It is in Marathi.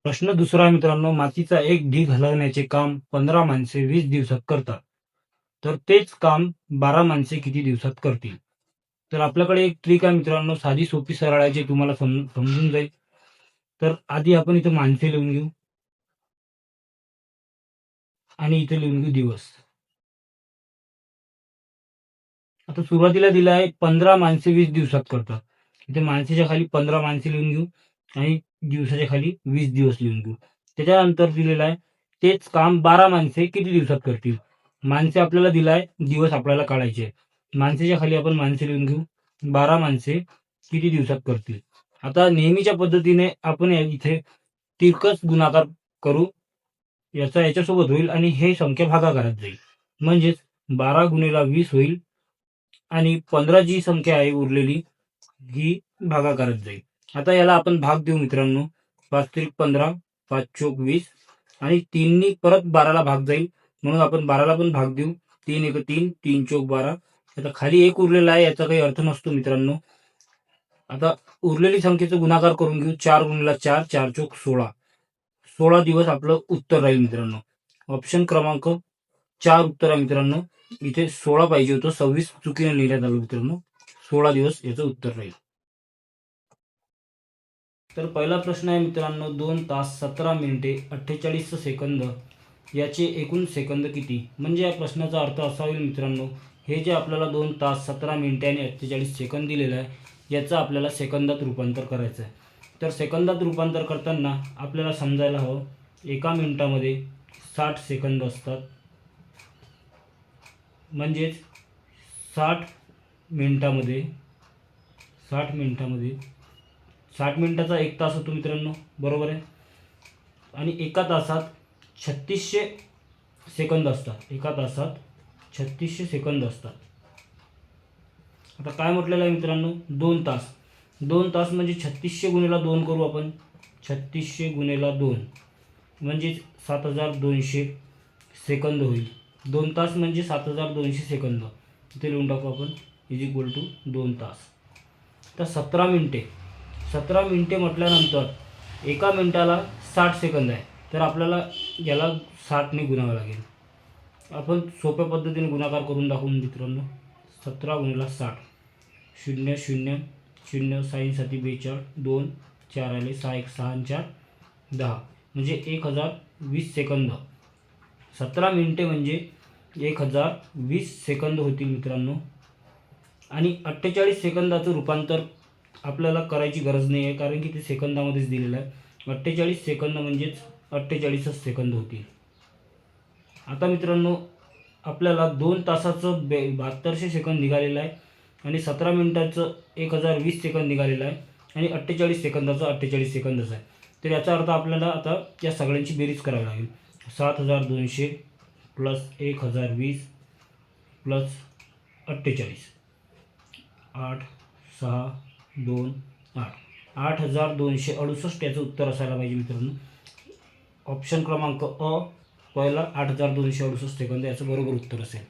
प्रश्न दुसरा मित्रांनो, मातीचा एक ढीग हलवण्याचे काम 15 माणसे 20 दिवसात करतात. तर तेच काम 12 माणसे किती दिवसात करतील? तर आपल्याकडे एक ट्रिक आहे मित्रांनो, साधी सोपी सरळ आहे, जे तुम्हाला समजून जाईल. तर आधी आपण इथे माणसे लिहून घेऊ आणि इथे लिहून घेऊ दिवस. आता सुरुवातीला दिलं आहे 15 माणसे 20 दिवसात करतात. इथे माणसाच्या खाली 15 माणसे लिहून घेऊ आणि दिवसाच्या खाली 20 दिवस लिहून घेऊ. त्याच्यानंतर दिलेलं आहे तेच काम 12 माणसे किती दिवसात करतील. माणसे आपल्याला दिलं आहे, दिवस आपल्याला काढायचे आहे. माणसाच्या खाली आपण माणसे लिहून घेऊ. 12 माणसे किती दिवसात करतील. आता नेहमीच्या पद्धतीने आपण इथे तिरकस गुणाकार करू. याच्यासोबत होईल आणि हे संख्या भागाकारात जाईल. म्हणजेच 12 गुणिले 20 होईल आणि 15 जी संख्या आहे उरलेली ही भागाकारात जाईल. आता याला आपण भाग देऊ मित्रांनो. 5 त्रिक 15, 5 चोक 20 आणि 3नी परत 12ला भाग जाईल, म्हणून आपण 12ला पण भाग देऊ. 3 एक 3, 3 चोक 12. आता खाली एक उरलेला आहे, याचा काही अर्थ नसतो मित्रांनो. आता उरलेली संख्येचा गुणाकार करून घेऊ. 4 गुणिले 4, 4 चोक 16. 16 दिवस आपलं उत्तर राहील मित्रांनो. ऑप्शन क्रमांक 4 उत्तर आहे मित्रांनो. इथे 16 पाहिजे होतं, 26 चुकीने लिहिण्यात आलं मित्रांनो. 16 दिवस याचं उत्तर राहील. तर पहिला प्रश्न आहे मित्रांनो, 2 तास 17 मिनिटे 48 सेकंद याचे एकूण सेकंद किती. म्हणजे या प्रश्नाचा अर्थ असा होईल मित्रांनो, हे जे आपल्याला 2 तास 17 मिनिटे आणि 48 सेकंद दिलेलं आहे, याचं आपल्याला सेकंदात रूपांतर करायचं आहे. तर सेकंदात रूपांतर करताना आपल्याला समजायला हवं, एका मिनिटामध्ये 60 सेकंद असतात. म्हणजेच 60 मिनिटामध्ये 60 मिनिटाचा 1 तास होतो मित्रांनो, बरोबर आहे. आणि एका तासात 3600 सेकंद असतात. एका तासात 3600 सेकंद असतात. आता काय म्हटलेलं आहे मित्रांनो, 2 तास. 2 तास म्हणजे 3600 गुणिले 2 करू आपण. 3600 गुणिले 2 म्हणजे 7200 सेकंद होईल. 2 तास म्हणजे 7200 सेकंद. इथे लिहून टाकू आपण, इज इक्वल टू 2 तास. तर 17 मिनिटे म्हटल्यानंतर एका मिनिटाला 60 सेकंद आहे, तर आपल्याला याला 60ने गुणावं लागेल. आपण सोप्या पद्धतीने गुणाकार करून दाखवून मित्रांनो. 17 गुणिले 60, 0 0 0, 6 7 42, 2 4 आले, 6 1 6 आणि 4 10, म्हणजे 1020 सेकंद. 17 मिनिटे म्हणजे 1020 सेकंद होतील मित्रांनो. आणि 48 सेकंदाचं रूपांतर आपल्याला करायची गरज नाही आहे, कारण की ते सेकंदामध्येच दिलेलं आहे. 48 सेकंद म्हणजेच 48च सेकंद होतील. आता मित्रांनो, आपल्याला 2 तासाचं 7200 सेकंद निघालेलं आहे आणि 17 मिनिटाचं 1020 सेकंद निघालेलं आहे आणि 48 सेकंदाचं 48 सेकंदच आहे. तर याचा अर्थ आपल्याला आता या सगळ्यांची बेरीज करावी लागेल. 7200 प्लस 1020 प्लस 48, 8 6 2 8, 8268 याचं उत्तर असायला पाहिजे मित्रांनो. ऑप्शन क्रमांक अ पहिला 8268 सेकंद याचं बरोबर उत्तर असेल.